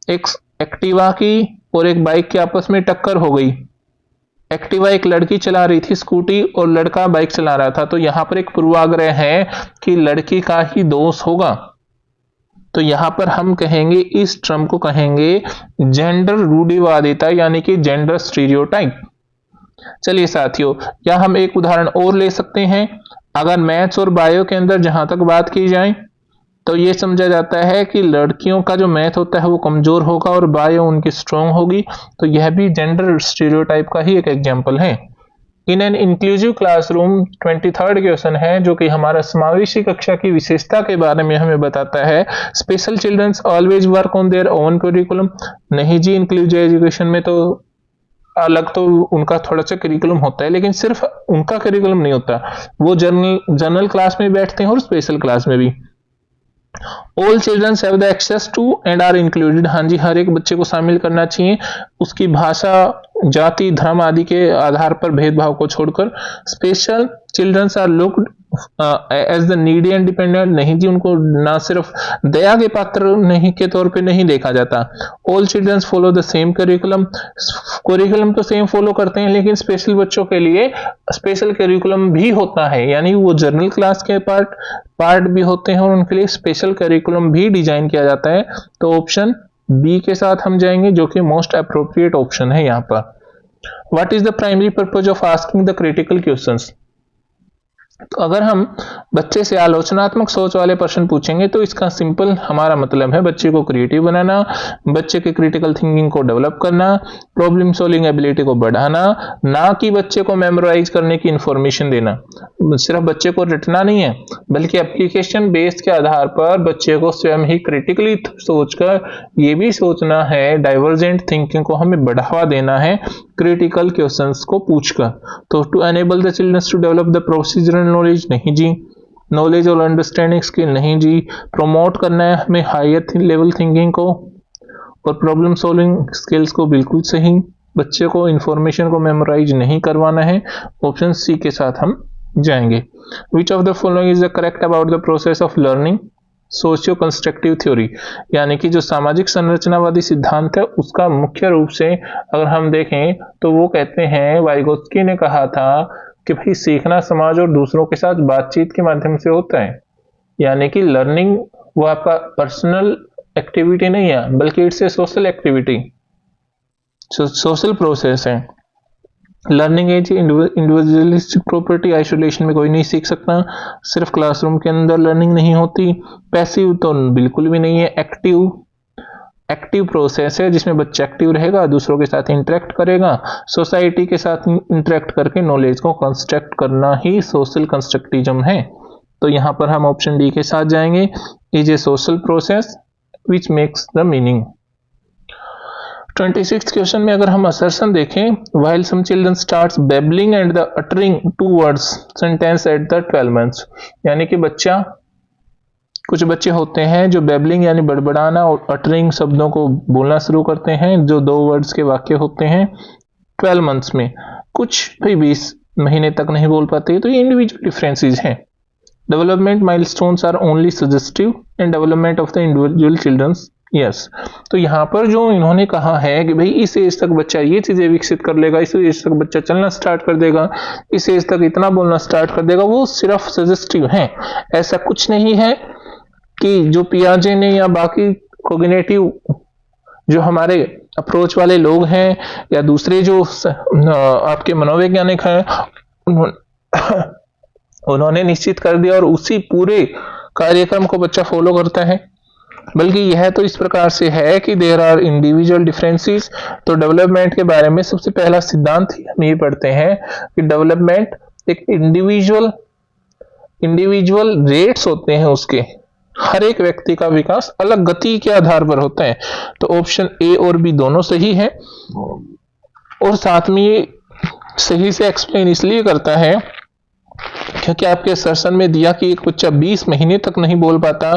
एक एक्टिवा की और एक बाइक की आपस में टक्कर हो गई। एक्टिवा एक लड़की चला रही थी स्कूटी और लड़का बाइक चला रहा था, तो यहां पर एक पूर्वाग्रह है कि लड़की का ही दोष होगा। तो यहां पर हम कहेंगे, इस टर्म को कहेंगे जेंडर रूढ़िवादिता, यानी कि जेंडर स्टीरियोटाइप। चलिए साथियों, या हम एक उदाहरण और ले सकते हैं। अगर मैथ्स और बायो के अंदर जहां तक बात की जाए, तो यह समझा जाता है कि लड़कियों का जो मैथ होता है वो कमजोर होगा और बायो उनकी स्ट्रांग होगी। तो यह भी जेंडर स्टीरियोटाइप का ही एक एग्जांपल है। In an inclusive classroom 23rd question है, जो कि हमारा समावेशी कक्षा की विशेषता के बारे में हमें बताता है। Special childrens always work on their own curriculum. नहीं जी, इंक्लूसिव एजुकेशन में तो अलग तो उनका थोड़ा सा करिकुलम होता है, लेकिन सिर्फ उनका करिकुलम नहीं होता, वो जनरल क्लास में बैठते हैं और स्पेशल क्लास में भी। All childrens have the access to and are included. हाँ जी, हर एक बच्चे को शामिल करना चाहिए, उसकी भाषा, जाति, धर्म आदि के आधार पर भेदभाव को छोड़कर। Special childrens are looked as the needy and dependent. नहीं जी, उनको ना सिर्फ दया के पात्र नहीं के तौर पे नहीं देखा जाता। All childrens follow the same curriculum. Curriculum तो सेम फॉलो करते हैं, लेकिन स्पेशल बच्चों के लिए स्पेशल करिकुलम भी होता है, यानी वो जनरल क्लास के पार्ट भी होते हैं और उनके लिए स्पेशल करिकुलम भी डिजाइन किया जाता है। तो ऑप्शन बी के साथ हम जाएंगे, जो कि मोस्ट अप्रोप्रिएट ऑप्शन है यहाँ पर। What is the primary purpose of asking the critical questions. तो अगर हम बच्चे से आलोचनात्मक सोच वाले प्रश्न पूछेंगे, तो इसका सिंपल हमारा मतलब है बच्चे को क्रिएटिव बनाना, बच्चे के क्रिटिकल थिंकिंग को डेवलप करना, प्रॉब्लम सॉल्विंग एबिलिटी को बढ़ाना, ना कि बच्चे को मेमोराइज करने की इंफॉर्मेशन देना। सिर्फ बच्चे को रटना नहीं है, बल्कि एप्लीकेशन बेस्ड के आधार पर बच्चे को स्वयं ही क्रिटिकली सोचकर ये भी सोचना है, डाइवर्जेंट थिंकिंग को हमें बढ़ावा देना है क्रिटिकल क्वेश्चंस को पूछकर। तो to enable the children to develop the procedural knowledge, नहीं जी। नॉलेज और अंडरस्टैंडिंग स्किल, नहीं जी। प्रमोट करना है हमें हायर लेवल थिंकिंग को और प्रॉब्लम सॉल्विंग स्किल्स को, बिल्कुल सही। बच्चे को इंफॉर्मेशन को मेमोराइज नहीं करवाना है। ऑप्शन सी के साथ हम जाएंगे। विच of the following is the correct about the process of learning socio constructive theory, यानी कि जो सामाजिक संरचनावादी सिद्धांत है उसका मुख्य रूप से अगर हम देखें तो वो कहते हैं, वाइगोत्स्की ने कहा था कि भाई सीखना समाज और दूसरों के साथ बातचीत के माध्यम से होता है, यानी कि लर्निंग वो आपका पर्सनल एक्टिविटी नहीं है, बल्कि it's a social activity, social process है। Learning as individualistic property, isolation में कोई नहीं सीख सकता, सिर्फ क्लासरूम के अंदर लर्निंग नहीं होती। पैसिव तो बिल्कुल भी नहीं है, एक्टिव प्रोसेस है जिसमें बच्चा एक्टिव रहेगा, दूसरों के साथ इंटरेक्ट करेगा, सोसाइटी के साथ इंटरेक्ट करके नॉलेज को कंस्ट्रक्ट करना ही सोशल कंस्ट्रक्टिज्म है। तो यहाँ पर हम ऑप्शन डी के साथ जाएंगे, is a social process which makes the meaning. 26th question में अगर हम असर्शन देखें, while some children starts babbling and the uttering 2 words sentence at the 12 months, यानी कि कुछ बच्चे होते हैं जो बेबलिंग यानी बड़बड़ाना और अटरिंग शब्दों को बोलना शुरू करते हैं, जो 2 वर्ड्स के वाक्य होते हैं 12 मंथ्स में, कुछ भी 20 महीने तक नहीं बोल पाते। तो ये इंडिविजुअल डिफरेंसेस हैं। Development milestones are only suggestive and development of the individual childrens, yes. तो यहाँ पर जो इन्होंने कहा है कि भाई इस एज तक बच्चा ये चीजें विकसित कर लेगा, इस एज तक बच्चा चलना स्टार्ट कर देगा, इस एज तक इतना बोलना स्टार्ट कर देगा, वो सिर्फ सजेस्टिव हैं। ऐसा कुछ नहीं है कि जो पियाजे ने या बाकी कोग्निटिव जो हमारे अप्रोच वाले लोग हैं या दूसरे जो आपके मनोवैज्ञानिक हैं उन्होंने निश्चित कर दिया और उसी पूरे कार्यक्रम को बच्चा फॉलो करता है, बल्कि यह तो इस प्रकार से है कि देयर आर इंडिविजुअल डिफरेंसेस। तो डेवलपमेंट के बारे में सबसे पहला सिद्धांत ही हम ये पढ़ते हैं कि डेवलपमेंट एक इंडिविजुअल रेट्स होते हैं, उसके हर एक व्यक्ति का विकास अलग गति के आधार पर होता है। तो ऑप्शन ए और बी दोनों सही है, और साथ में ये सही से एक्सप्लेन इसलिए करता है क्योंकि आपके असर्शन में दिया कि एक बच्चा 20 महीने तक नहीं बोल पाता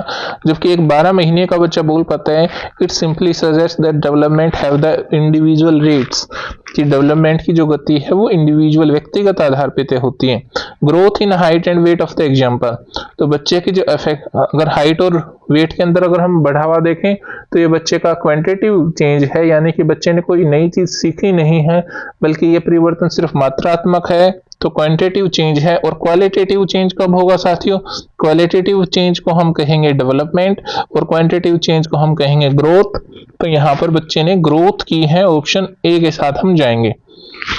जबकि एक 12 महीने का बच्चा बोल पाता है। It simply suggest that development have the individual rates, कि डेवलपमेंट की जो गति है वो इंडिविजुअल व्यक्तिगत आधार पे तय होती है। Growth in height and weight of the example, तो बच्चे की जो इफेक्ट अगर हाइट और वेट के अंदर अगर हम बढ़ावा देखें तो ये बच्चे का क्वांटिटेटिव चेंज है, यानी कि बच्चे ने कोई नई चीज सीखी नहीं है बल्कि ये परिवर्तन सिर्फ मात्रात्मक है। तो क्वांटिटेटिव चेंज है। और क्वालिटेटिव चेंज कब होगा साथियों? क्वालिटेटिव चेंज को हम कहेंगे डेवलपमेंट और क्वांटिटेटिव चेंज को हम कहेंगे ग्रोथ। तो यहाँ पर बच्चे ने ग्रोथ की है, ऑप्शन ए के साथ हम जाएंगे।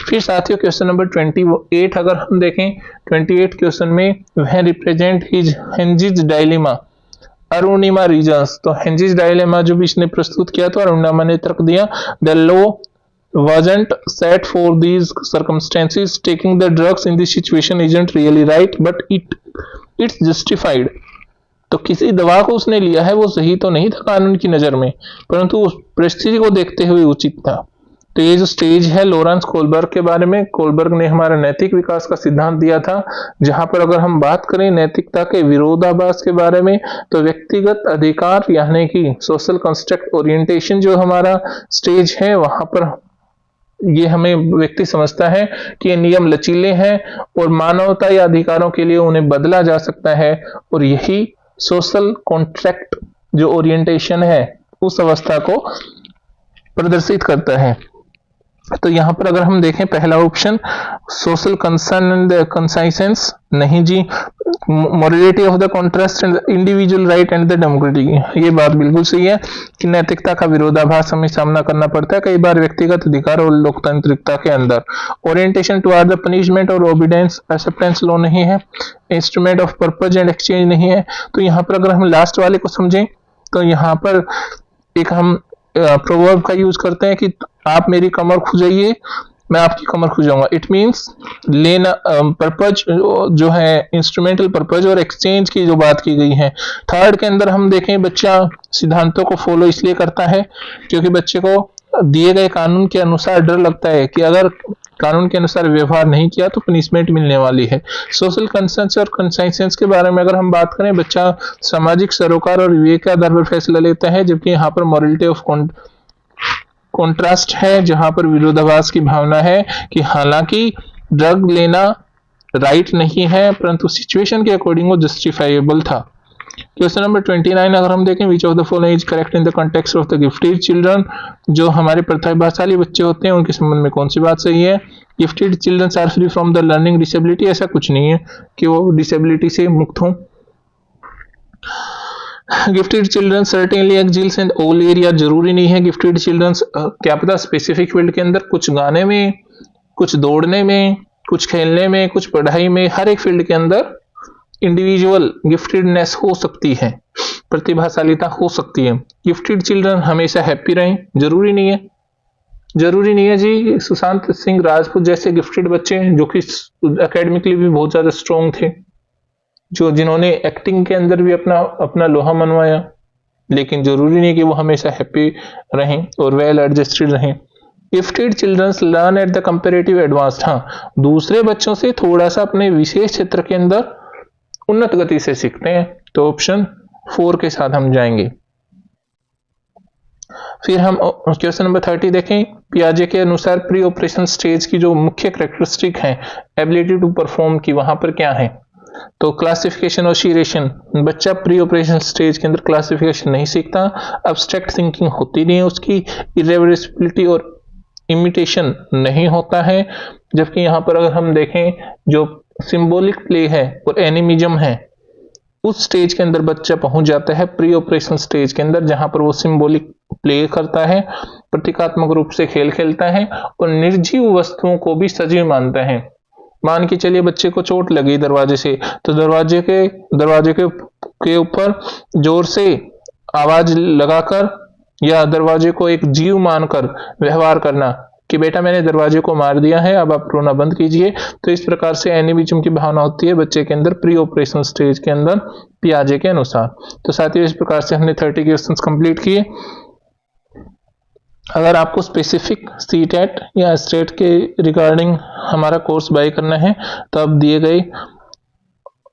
फिर साथियों क्वेश्चन नंबर 28 अगर हम देखें, 28 क्वेश्चन में वह represent his Heinz's dilemma Arunima reasons. तो हेंजिज डायलेमा जो भी इसने प्रस्तुत किया तो अरुणिमा ने तर्क दिया the law wasn't set for these circumstances, taking the drugs in this situation isn't really right but it's justified। तो किसी दवा को उसने लिया है वो सही तो नहीं था कानून की नजर में, परंतु उस परिस्थिति को देखते हुए उचित था। तो ये जो स्टेज है लॉरेंस कोलबर्ग के बारे में, कोलबर्ग ने हमारा नैतिक विकास का सिद्धांत दिया था, जहां पर अगर हम बात करें नैतिकता के विरोधाभास के बारे में तो व्यक्तिगत अधिकार यानी कि सोशल कंस्ट्रक्ट ओरिएंटेशन जो हमारा स्टेज है वहां पर ये हमें व्यक्ति समझता है कि ये नियम लचीले हैं और मानवता या अधिकारों के लिए उन्हें बदला जा सकता है, और यही सोशल कॉन्ट्रैक्ट जो ओरिएंटेशन है उस अवस्था को प्रदर्शित करता है। तो यहाँ पर अगर हम देखें पहला option social concern and conscience, नहीं जी, morality of the contrast and individual right and the democratic, ये बात बिल्कुल सही है कि नैतिकता का विरोधाभास हमें सामना करना पड़ता है कई बार व्यक्तिगत अधिकार और लोकतांत्रिकता के अंदर। ओरिएंटेशन टुवर्ड द पनिशमेंट और ओबीडियंस एक्सेप्टेंस लॉ नहीं है, instrument of purpose and exchange नहीं है। तो यहाँ पर अगर हम लास्ट वाले को समझें तो यहाँ पर एक हम प्रोवर्ब का यूज करते हैं कि आप मेरी कमर खुजाइए मैं आपकी कमर खुजाऊंगा। इट मींस लेना पर्पज जो है इंस्ट्रूमेंटल पर्पज और एक्सचेंज की जो बात की गई है। थर्ड के अंदर हम देखें बच्चा सिद्धांतों को फॉलो इसलिए करता है क्योंकि बच्चे को दिए गए कानून के अनुसार डर लगता है कि अगर कानून के अनुसार व्यवहार नहीं किया तो पनिशमेंट मिलने वाली है। सोशल कंसेंस और कंसाइसेंस के बारे में अगर हम बात करें, बच्चा सामाजिक सरोकार और विवेक के आधार पर फैसला लेता है, जबकि यहाँ पर मॉरलिटी ऑफ कॉन्ट्रास्ट है जहां पर विरोधाभास की भावना है कि हालांकि ड्रग लेना राइट नहीं है परंतु सिचुएशन के अकॉर्डिंग वो जस्टिफाइबल था। क्वेश्चन नंबर 29 अगर हम देखें which of the following is correct in the context of the gifted children, जो हमारे प्रतिभाशाली बच्चे होते हैं उनके संबंध में कौन सी बात सही है? Gifted children are free from the learning disability, ऐसा कुछ नहीं है कि वो डिसेबिलिटी से मुक्त हों। Gifted children certainly excels in all area, जरूरी नहीं है गिफ्टेड चिल्ड्रन, क्या पता स्पेसिफिक फील्ड के अंदर कुछ गाने में, कुछ दौड़ने में, कुछ खेलने में, कुछ पढ़ाई में, हर एक फील्ड के अंदर इंडिविजुअल गिफ्टेडनेस हो सकती है, प्रतिभाशालीता हो सकती है। गिफ्टेड चिल्ड्रन हमेशा हैप्पी रहें, जरूरी नहीं है, जरूरी नहीं है जी सुशांत सिंह राजपूत जैसे गिफ्टेड बच्चे हैं जो कि एकेडमिकली भी बहुत ज्यादा स्ट्रॉन्ग थे, जो जिन्होंने एक्टिंग के अंदर भी अपना अपना लोहा मनवाया, लेकिन जरूरी नहीं कि वो हमेशा हैप्पी रहें और वेल एडजस्टेड रहें। Gifted childrens learn at the comparative advanced, हाँ दूसरे बच्चों से थोड़ा सा अपने विशेष क्षेत्र के अंदर उन्नत गति से सीखते हैं। तो ऑप्शन 4 के साथ हम जाएंगे। फिर हम क्वेश्चन नंबर 30 देखें। पियाजे के अनुसार प्री ऑपरेशन स्टेज की जो मुख्य कैरेक्टरिस्टिक है एबिलिटी टू परफॉर्म की, वहां पर क्या है? तो क्लासिफिकेशन और सीरेशन, बच्चा प्री ऑपरेशन स्टेज के अंदर क्लासिफिकेशन नहीं सीखता, अब्स्ट्रैक्ट थिंकिंग होती नहीं है उसकी, इरेवर्सिबिलिटी और इमिटेशन नहीं होता है। जबकि यहाँ पर अगर हम देखें जो सिंबॉलिक प्ले है और एनिमिज्म है, उस स्टेज के अंदर बच्चा पहुंच जाता है प्री ऑपरेशन स्टेज के अंदर, जहां पर वो सिंबॉलिक प्ले करता है, प्रतीकात्मक रूप से खेल खेलता है और निर्जीव वस्तुओं को भी सजीव मानता है। मान के चलिए बच्चे को चोट लगी दरवाजे से, तो दरवाजे के ऊपर जोर से आवाज लगाकर या दरवाजे को एक जीव मानकर व्यवहार करना कि बेटा मैंने दरवाजे को मार दिया है, अब आप रोना बंद कीजिए। तो इस प्रकार से एनिमिज्म की भावना होती है बच्चे के अंदर प्री ऑपरेशन स्टेज के अंदर पियाजे के अनुसार। तो साथियों इस प्रकार से हमने 30 क्वेश्चंस कंप्लीट किए। अगर आपको स्पेसिफिक सीटेट या स्टेट के रिगार्डिंग हमारा कोर्स बाय करना है तो आप दिए गए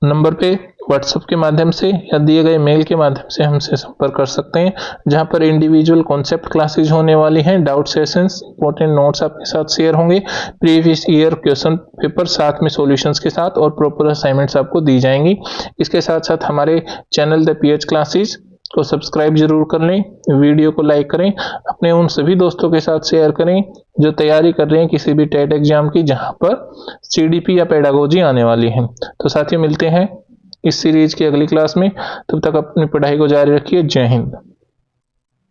नंबर पे व्हाट्सएप के माध्यम से या दिए गए मेल के माध्यम से हमसे संपर्क कर सकते हैं, जहां पर इंडिविजुअल कॉन्सेप्ट क्लासेज होने वाली हैं, डाउट सेशंस, इंपॉर्टेंट नोट्स आपके साथ शेयर होंगे, प्रीवियस ईयर क्वेश्चन पेपर साथ में सॉल्यूशंस के साथ और प्रॉपर असाइनमेंट्स आपको दी जाएंगी। इसके साथ साथ हमारे चैनल द पीएच क्लासेज को सब्सक्राइब जरूर कर लें, वीडियो को लाइक करें, अपने उन सभी दोस्तों के साथ शेयर करें जो तैयारी कर रहे हैं किसी भी टेट एग्जाम की जहां पर सीडीपी या पेडागोजी आने वाली है। तो साथियों मिलते हैं इस सीरीज की अगली क्लास में, तब तक अपनी पढ़ाई को जारी रखिए। जय हिंद।